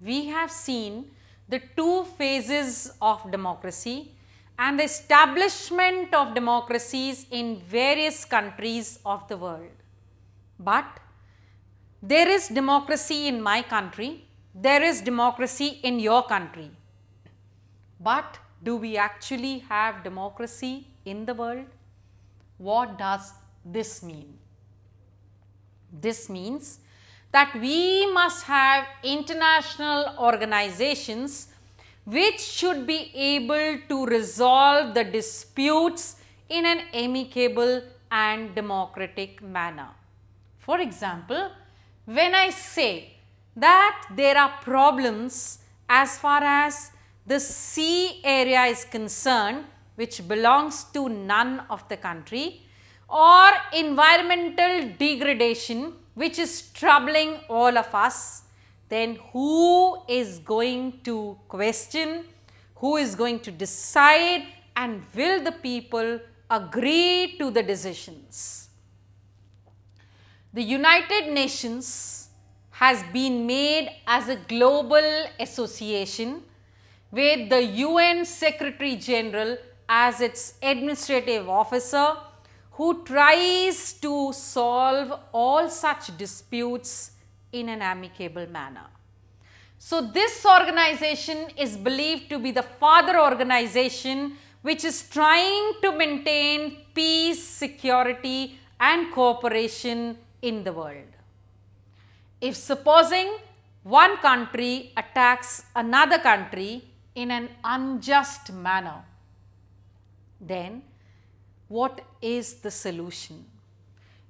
we have seen the two phases of democracy and the establishment of democracies in various countries of the world. But there is democracy in my country, there is democracy in your country. But do we actually have democracy in the world? What does this mean? This means that we must have international organizations which should be able to resolve the disputes in an amicable and democratic manner. For example, when I say that there are problems as far as the sea area is concerned, which belongs to none of the country, or environmental degradation which is troubling all of us, then who is going to question, who is going to decide, and will the people agree to the decisions? The United Nations has been made as a global association with the UN Secretary General as its administrative officer, who tries to solve all such disputes in an amicable manner. So this organization is believed to be the father organization which is trying to maintain peace, security and cooperation in the world. If supposing one country attacks another country in an unjust manner, then what is the solution?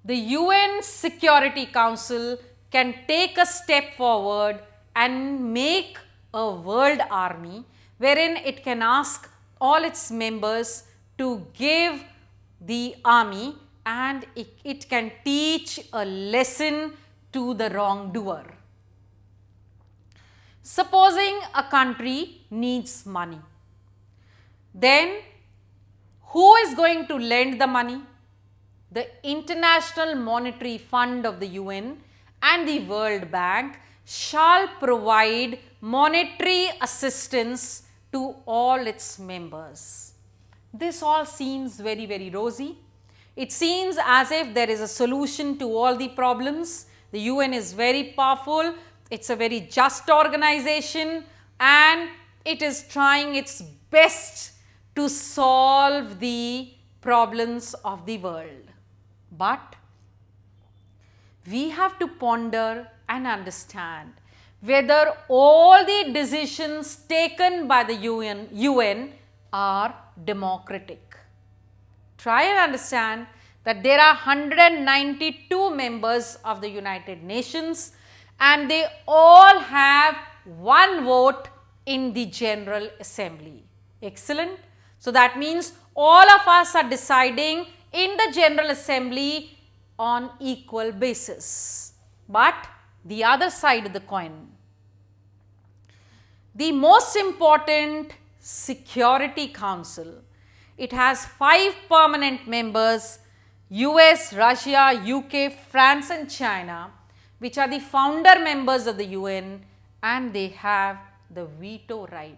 The UN Security Council can take a step forward and make a world army wherein it can ask all its members to give the army, and it can teach a lesson to the wrongdoer. Supposing a country needs money, then who is going to lend the money? The International Monetary Fund of the UN and the World Bank shall provide monetary assistance to all its members. This all seems very, very rosy. It seems as if there is a solution to all the problems. The UN is very powerful, it's a very just organization, and it is trying its best to solve the problems of the world. But we have to ponder and understand whether all the decisions taken by the UN are democratic. Try and understand that there are 192 members of the United Nations and they all have one vote in the General Assembly. Excellent. So that means all of us are deciding in the General Assembly on equal basis. But the other side of the coin, the most important Security Council, it has 5 permanent members: US, Russia, UK, France and China, which are the founder members of the UN, and they have the veto right.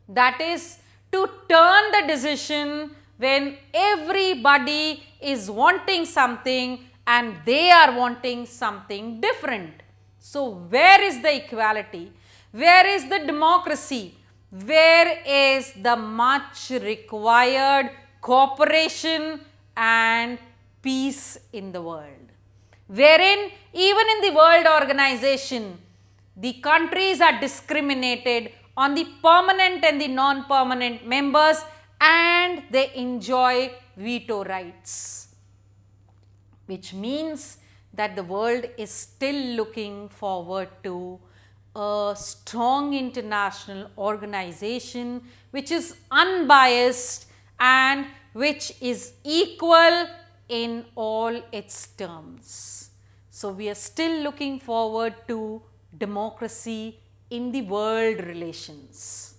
That is to turn the decision when everybody is wanting something and they are wanting something different. So where is the equality? Where is the democracy? Where is the much required cooperation and peace in the world? Wherein even in the World Organization, the countries are discriminated on the permanent and the non-permanent members, and they enjoy veto rights, which means that the world is still looking forward to a strong international organization which is unbiased and which is equal in all its terms. So we are still looking forward to democracy in the world relations.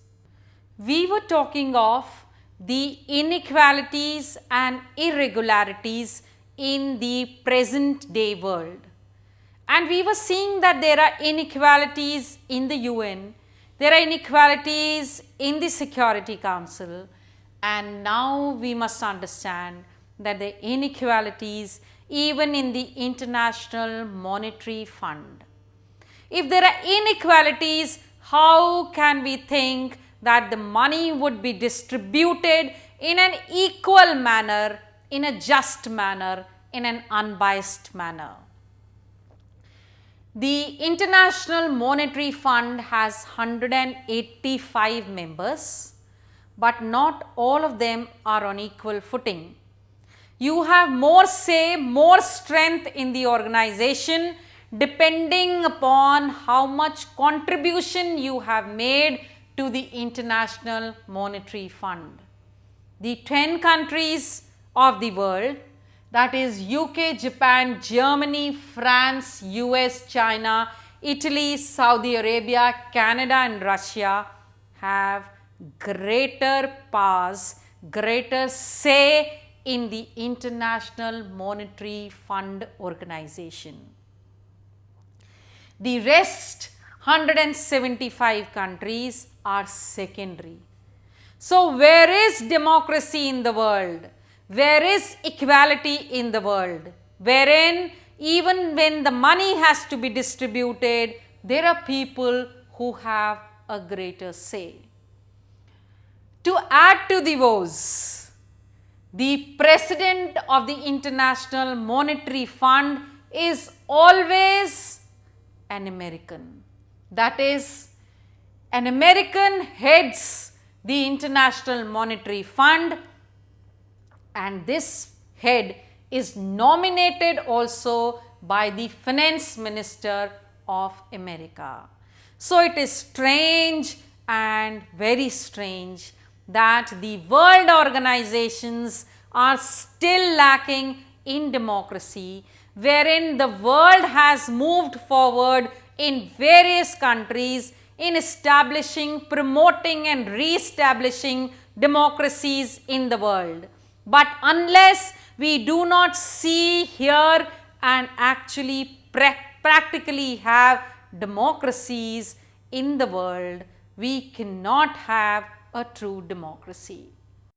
We were talking of the inequalities and irregularities in the present day world. And we were seeing that there are inequalities in the UN, there are inequalities in the Security Council, and now we must understand that the inequalities even in the International Monetary Fund. If there are inequalities, how can we think that the money would be distributed in an equal manner, in a just manner, in an unbiased manner? The International Monetary Fund has 185 members, but not all of them are on equal footing. You have more say, more strength in the organization depending upon how much contribution you have made to the International Monetary Fund. The 10 countries of the world, that is UK, Japan, Germany, France, US, China, Italy, Saudi Arabia, Canada and Russia have greater powers, greater say in the International Monetary Fund organization. The rest 175 countries are secondary. So where is democracy in the world? Where is equality in the world? Wherein even when the money has to be distributed, there are people who have a greater say. To add to the woes, the president of the International Monetary Fund is always an American. That is, an American heads the International Monetary Fund, and this head is nominated also by the Finance Minister of America. So it is strange and very strange that the world organizations are still lacking in democracy, wherein the world has moved forward in various countries in establishing, promoting and re-establishing democracies in the world. But unless we do not see, hear and actually practically have democracies in the world, we cannot have a true democracy.